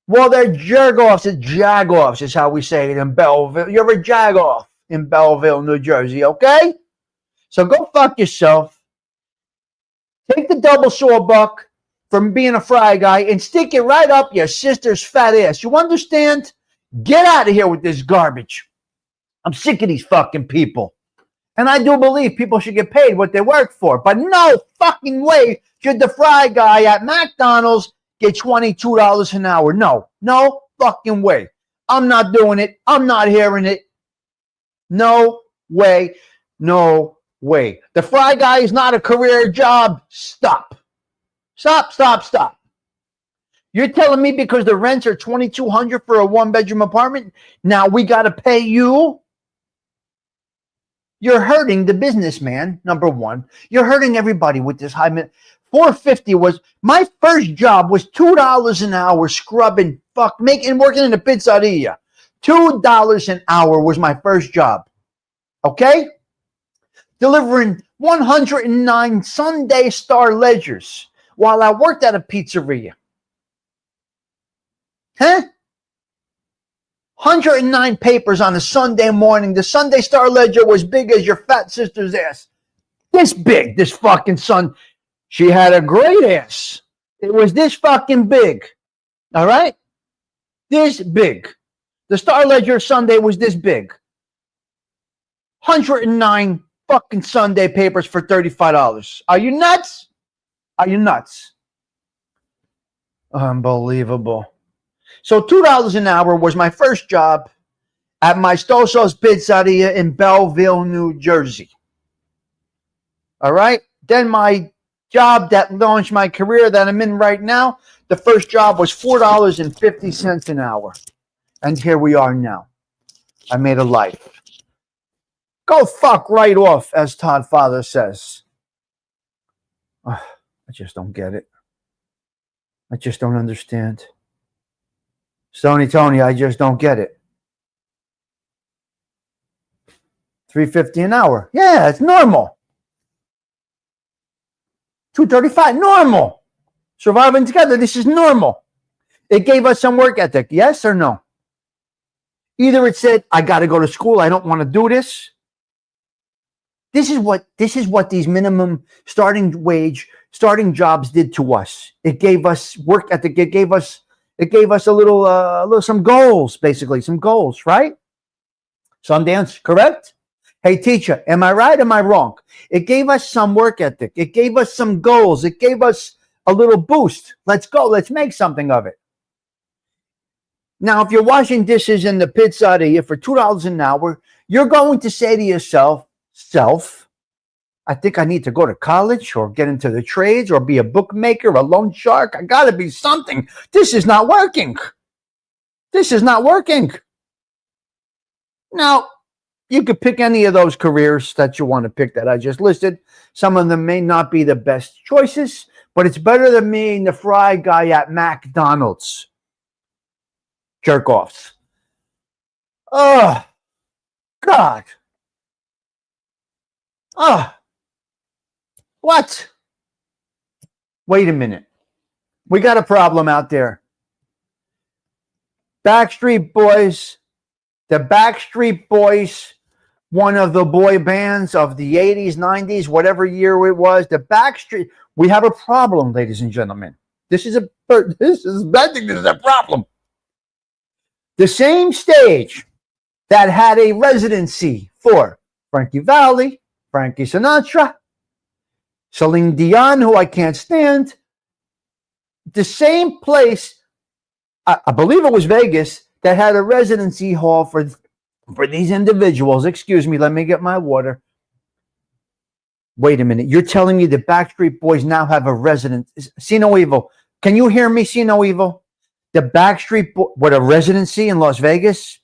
Well, they're jerk-offs. It's jag-offs is how we say it in Belleville. You're a jag-off in Belleville, New Jersey, okay? So go fuck yourself. Take the double sawbuck from being a fry guy and stick it right up your sister's fat ass. You understand? Get out of here with this garbage. I'm sick of these fucking people. And I do believe people should get paid what they work for. But no fucking way should the fry guy at McDonald's get $22 an hour. No fucking way. I'm not doing it. I'm not hearing it. No way. The fry guy is not a career job. Stop. You're telling me because the rents are $2,200 for a one-bedroom apartment, now we got to pay you? You're hurting the businessman, number one. You're hurting everybody with this high $4.50 was my first job was $2 an hour scrubbing, working in a pizzeria. $2 an hour was my first job. Okay? Delivering 109 Sunday Star Ledgers while I worked at a pizzeria. 109 papers on a Sunday morning. The Sunday Star Ledger was big as your fat sister's ass. This big, this fucking son. She had a great ass. It was this fucking big. All right? This big. The Star Ledger Sunday was this big. 109 fucking Sunday papers for $35. Are you nuts? Unbelievable. So $2 an hour was my first job at my Stoso's Pizzeria in Belleville, New Jersey. All right. Then my job that launched my career that I'm in right now, the first job was $4.50 an hour. And here we are now. I made a life. Go fuck right off, as Todd Father says. I just don't get it. I just don't understand. Stony Tony, I just don't get it. $3.50 an hour. Yeah, it's normal. $2.35, normal. Surviving together, this is normal. It gave us some work ethic, yes or no? Either it said, I got to go to school, I don't want to do this. This is what these minimum starting jobs did to us. It gave us work ethic. It gave us a little some goals, basically, some goals, right? Sundance, correct? Hey, teacher, am I right? Am I wrong? It gave us some work ethic. It gave us some goals. It gave us a little boost. Let's go. Let's make something of it. Now, if you're washing dishes in the pizzeria for $2 an hour, you're going to say to yourself, I think I need to go to college or get into the trades or be a bookmaker, a loan shark. I got to be something. This is not working. This is not working. Now, you could pick any of those careers that you want to pick that I just listed. Some of them may not be the best choices, but it's better than being the fry guy at McDonald's. Jerk-offs. Oh, God. Oh, what? Wait a minute. We got a problem out there. Backstreet Boys, the Backstreet Boys, one of the boy bands of the 80s, 90s, whatever year it was, the Backstreet, we have a problem, ladies and gentlemen. I think this is a problem. The same stage that had a residency for Frankie Valli, Frankie Sinatra, Celine Dion, who I can't stand. The same place, I believe it was Vegas, that had a residency hall for these individuals. Excuse me, let me get my water. Wait a minute. You're telling me the Backstreet Boys now have a residence? See no evil. Can you hear me? See no evil. The Backstreet Boys, what, a residency in Las Vegas?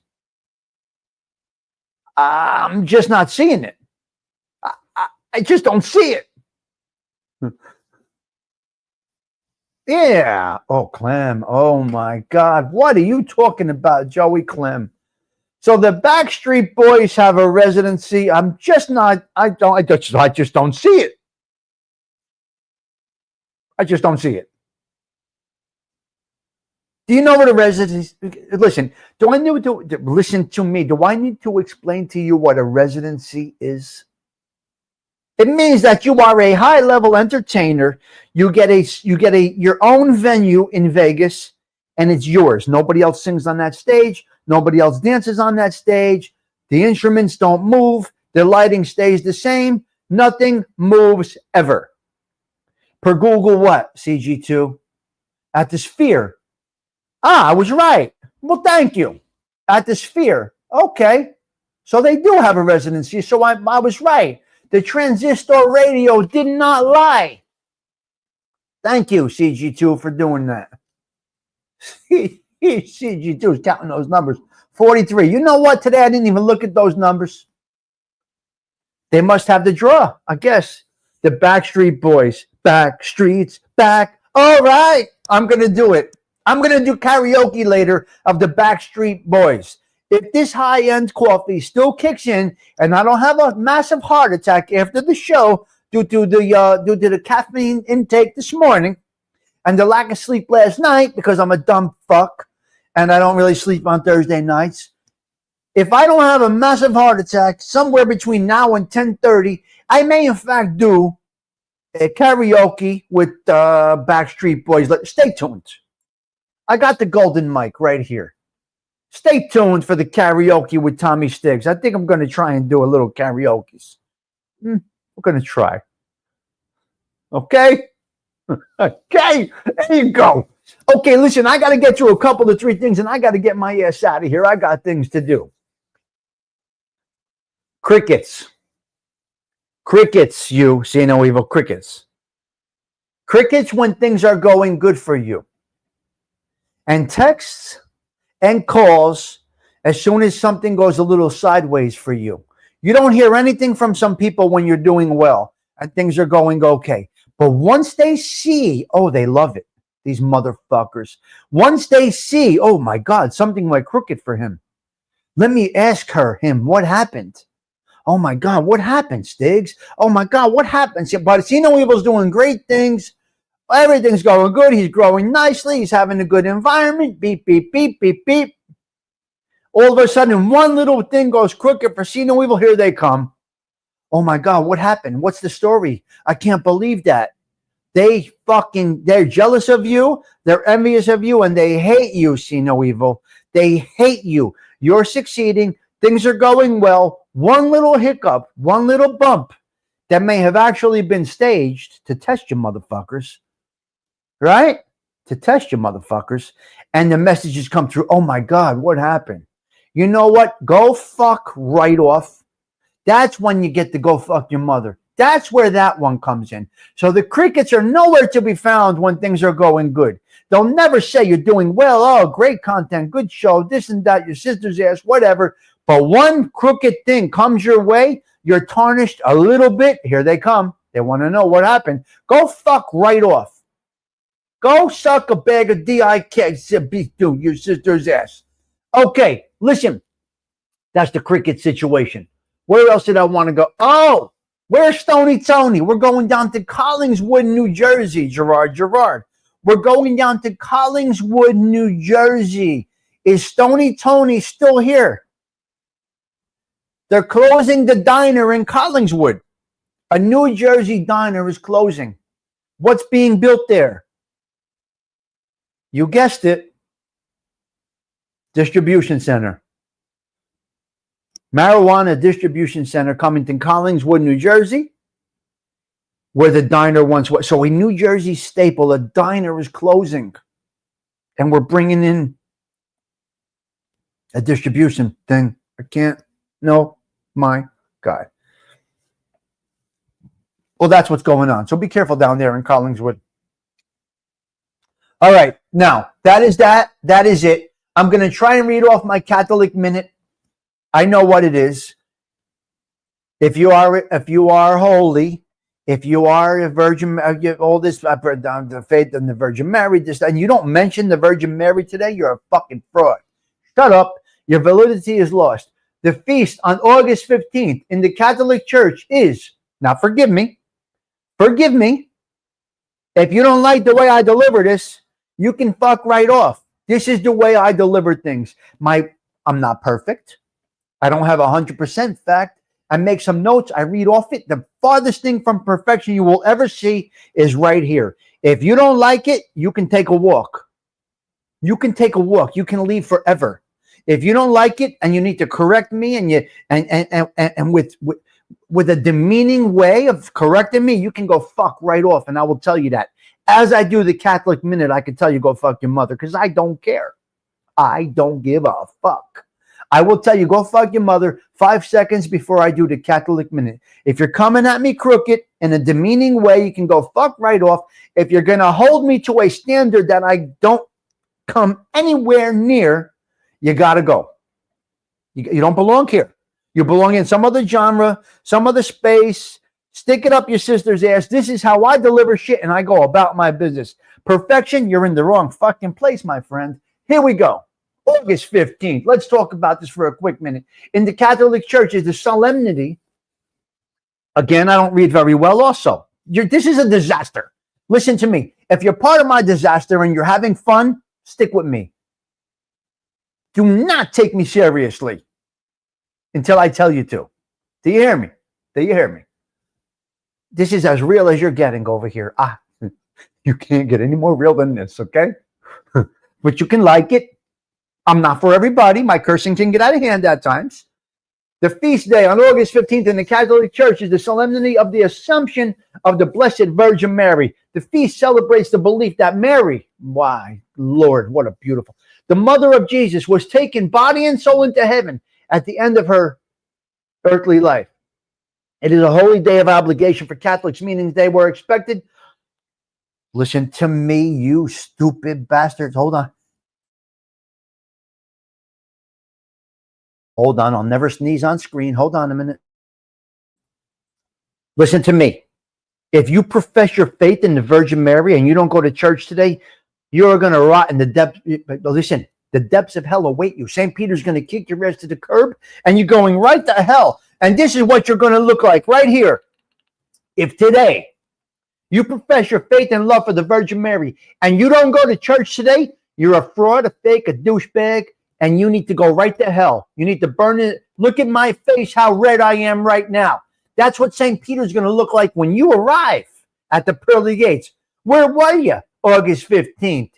I'm just not seeing it. I just don't see it. Yeah. Oh, Clem. Oh, my God. What are you talking about, Joey Clem? So the Backstreet Boys have a residency. I'm just not, I just don't see it. I just don't see it. Do you know what a residency? Listen, do I need to listen to me? Do I need to explain to you what a residency is? It means that you are a high-level entertainer. You get your own venue in Vegas, and it's yours. Nobody else sings on that stage. Nobody else dances on that stage. The instruments don't move. The lighting stays the same. Nothing moves ever. Per Google what? CG2? At the Sphere. I was right. Well, thank you. At the Sphere. Okay. So they do have a residency. So I was right. The transistor radio did not lie. Thank you, CG2, for doing that. CG2 is counting those numbers. 43. You know what? Today I didn't even look at those numbers. They must have the draw, I guess. The Backstreet Boys. Backstreet's back. All right. I'm going to do it. I'm going to do karaoke later of the Backstreet Boys. If this high-end coffee still kicks in and I don't have a massive heart attack after the show due to the caffeine intake this morning and the lack of sleep last night because I'm a dumb fuck and I don't really sleep on Thursday nights, if I don't have a massive heart attack somewhere between now and 10:30, I may in fact do a karaoke with Backstreet Boys. Stay tuned. I got the golden mic right here. Stay tuned for the karaoke with Tommy Stiggs. I think I'm going to try and do a little karaoke. We're going to try. Okay? Okay, there you go. Okay, listen, I got to get through a couple of 3 things, and I got to get my ass out of here. I got things to do. Crickets. Crickets, you see no evil. Crickets. Crickets when things are going good for you. And texts and calls as soon as something goes a little sideways for you. You don't hear anything from some people when you're doing well and things are going okay. But once they see, oh, they love it. These motherfuckers. Once they see, oh my God, something went crooked for him. Let me ask him, what happened? Oh my God, what happened, Stiggs? Oh my God, what happened? But see no evil's doing great things. Everything's going good. He's growing nicely. He's having a good environment. Beep, beep, beep, beep, beep. All of a sudden, one little thing goes crooked for see no evil. Here they come. Oh my God, what happened? What's the story? I can't believe that. They're jealous of you. They're envious of you, and they hate you, see no evil. They hate you. You're succeeding. Things are going well. One little hiccup, one little bump that may have actually been staged to test you motherfuckers. Right? To test you motherfuckers. And the messages come through. Oh my God, what happened? You know what? Go fuck right off. That's when you get to go fuck your mother. That's where that one comes in. So the crickets are nowhere to be found when things are going good. They'll never say you're doing well. Oh, great content, good show, this and that, your sister's ass, whatever. But one crooked thing comes your way, you're tarnished a little bit. Here they come. They want to know what happened. Go fuck right off. Go suck a bag of D.I.K. Do your sister's ass. Okay, listen. That's the cricket situation. Where else did I want to go? Oh, where's Stony Tony? We're going down to Collingswood, New Jersey, Gerard. We're going down to Collingswood, New Jersey. Is Stony Tony still here? They're closing the diner in Collingswood. A New Jersey diner is closing. What's being built there? You guessed it. Distribution center. Marijuana distribution center coming to Collingswood, New Jersey, where the diner once was. So a New Jersey staple, a diner is closing. And we're bringing in a distribution thing. I can't. No, my God. Well, that's what's going on. So be careful down there in Collingswood. All right. Now, that is that. That is it. I'm going to try and read off my Catholic Minute. I know what it is. If you are holy, if you are a virgin, all this, the faith in the Virgin Mary, this, and you don't mention the Virgin Mary today, you're a fucking fraud. Shut up. Your validity is lost. The feast on August 15th in the Catholic Church is, now forgive me. If you don't like the way I deliver this, you can fuck right off. This is the way I deliver things. I'm not perfect. I don't have 100% fact. I make some notes. I read off it. The farthest thing from perfection you will ever see is right here. If you don't like it, you can take a walk. You can take a walk. You can leave forever. If you don't like it and you need to correct me and with a demeaning way of correcting me, you can go fuck right off. And I will tell you that. As I do the Catholic Minute, I can tell you go fuck your mother because I don't care. I don't give a fuck. I will tell you, go fuck your mother 5 seconds before I do the Catholic Minute. If you're coming at me crooked in a demeaning way, you can go fuck right off. If you're going to hold me to a standard that I don't come anywhere near, you got to go. You don't belong here. You belong in some other genre, some other space. Stick it up your sister's ass. This is how I deliver shit, and I go about my business. Perfection, you're in the wrong fucking place, my friend. Here we go. August 15th. Let's talk about this for a quick minute. In the Catholic Church is the solemnity. Again, I don't read very well also. This is a disaster. Listen to me. If you're part of my disaster and you're having fun, stick with me. Do not take me seriously until I tell you to. Do you hear me? Do you hear me? This is as real as you're getting over here. You can't get any more real than this, okay? But you can like it. I'm not for everybody. My cursing can get out of hand at times. The feast day on August 15th in the Catholic Church is the solemnity of the Assumption of the Blessed Virgin Mary. The feast celebrates the belief that Mary, why, Lord, what a beautiful, the mother of Jesus, was taken body and soul into heaven at the end of her earthly life. It is a holy day of obligation for Catholics, meaning they were expected. Listen to me, you stupid bastards. Hold on. Hold on. I'll never sneeze on screen. Hold on a minute. Listen to me. If you profess your faith in the Virgin Mary and you don't go to church today, you're going to rot in the depths. Listen, the depths of hell await you. St. Peter's going to kick your ass to the curb and you're going right to hell. And this is what you're going to look like right here. If today you profess your faith and love for the Virgin Mary and you don't go to church today, you're a fraud, a fake, a douchebag, and you need to go right to hell. You need to burn it. Look at my face, how red I am right now. That's what St. Peter's going to look like when you arrive at the pearly gates. Where were you August 15th?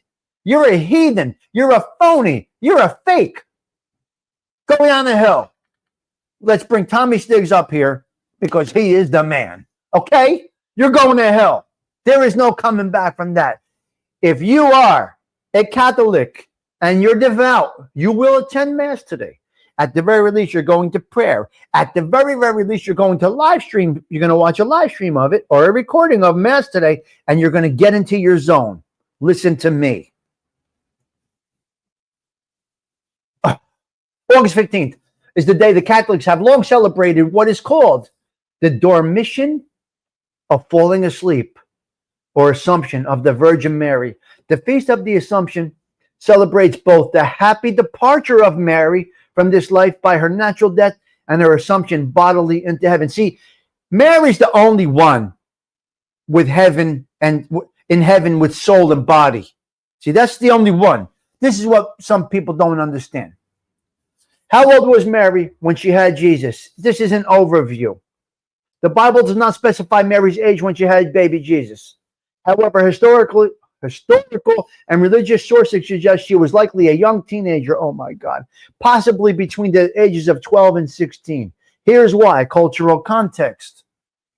You're a heathen. You're a phony. You're a fake. Go down to hell. Let's bring Tommy Stiggs up here because he is the man. Okay? You're going to hell. There is no coming back from that. If you are a Catholic and you're devout, you will attend Mass today. At the very least, you're going to prayer. At the very, very least, you're going to live stream. You're going to watch a live stream of it or a recording of Mass today, and you're going to get into your zone. Listen to me. August 15th is the day the Catholics have long celebrated what is called the Dormition of Falling Asleep or Assumption of the Virgin Mary. The Feast of the Assumption celebrates both the happy departure of Mary from this life by her natural death and her assumption bodily into heaven. See, Mary's the only one with heaven and in heaven with soul and body. See, that's the only one. This is what some people don't understand. How old was Mary when she had Jesus? This is an overview. The Bible does not specify Mary's age when she had baby Jesus. However, historical and religious sources suggest she was likely a young teenager, oh my God, possibly between the ages of 12 and 16. Here's why: cultural context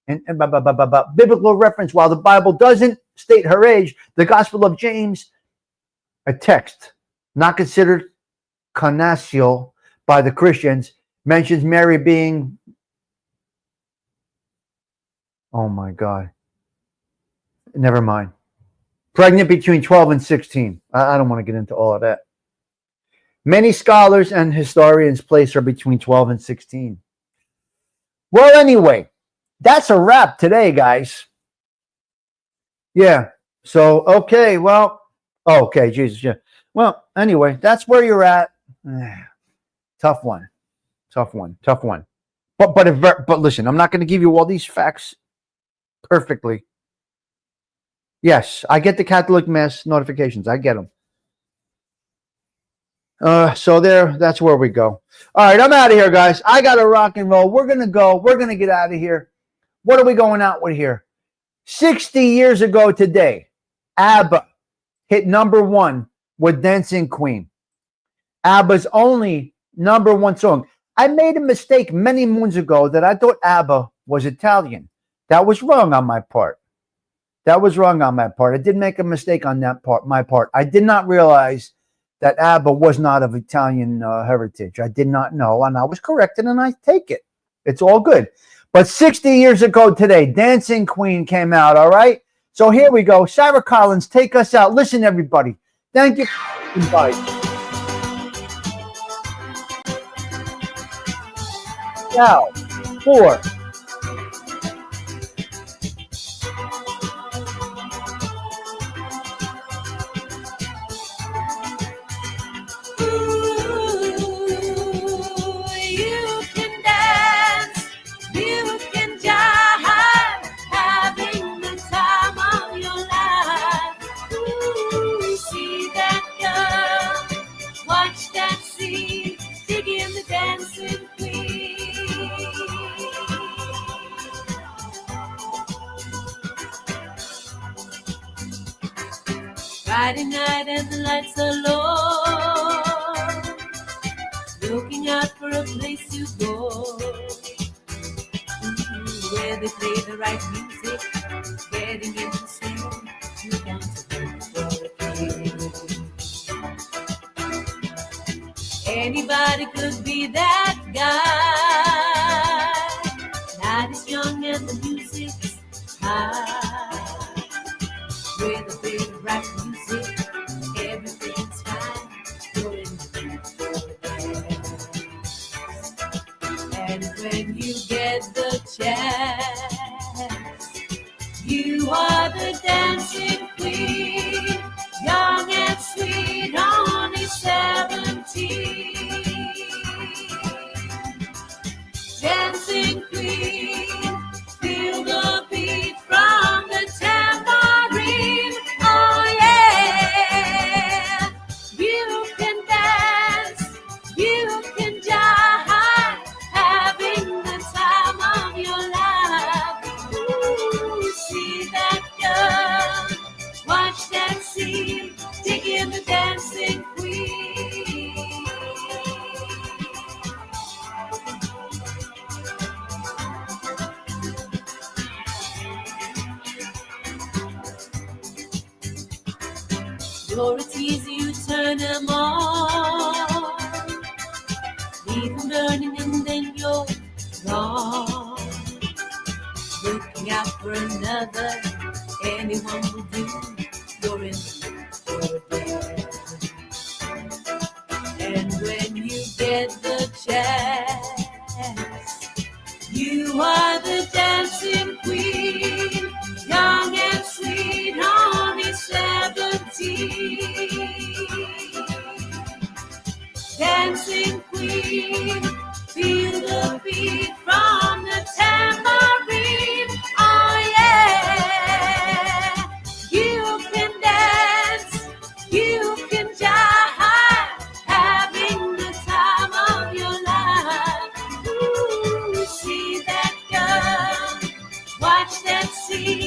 and biblical reference. While the Bible doesn't state her age, the Gospel of James, a text not considered canonical by the Christians, mentions Mary being, oh my God, never mind, pregnant between 12 and 16. I don't want to get into all of that. Many scholars and historians place her between 12 and 16. Well, anyway, that's a wrap today, guys. Yeah. So, okay. Well, okay. Jesus. Yeah. Well, anyway, that's where you're at. Tough one. But listen, I'm not going to give you all these facts perfectly. Yes, I get the Catholic Mass notifications. I get them. So that's where we go. All right, I'm out of here, guys. I got to rock and roll. We're going to go. We're going to get out of here. What are we going out with here? 60 years ago today, ABBA hit #1 with Dancing Queen. ABBA's only #1 song. I made a mistake many moons ago that I thought ABBA was Italian. That was wrong on my part. I did make a mistake on my part. I did not realize that ABBA was not of Italian heritage. I did not know, and I was corrected, and I take it. It's all good. But 60 years ago today, Dancing Queen came out, all right? So here we go. Sarah Collins, take us out. Listen, everybody. Thank you. Bye. Now, 4. Friday night and the lights are low, looking out for a place to go. they play the right music, getting in the swing, you dance for a king. Anybody could be that guy. Night is young and the music's high. With a bit of rap music, everything's fine. You're in the mood for a dance. And when you get the chance, you are the dancing queen, young and sweet, only 17. Dancing queen, feel the beat from the tambourine. Oh yeah, you can dance, you can jive, having the time of your life. Ooh, see that girl, watch that scene, digging the dancing queen. You're a tease, you turn them on. Leave them burning and then you're gone. Looking out for another, anyone will do. You're in the mood for a dance. And when you get the chance, you are the dancing queen, young and sweet, only 17. Dancing queen, feel the beat from the tambourine. Oh yeah, you can dance, you can jive, having the time of your life. Ooh, see that girl, watch that scene.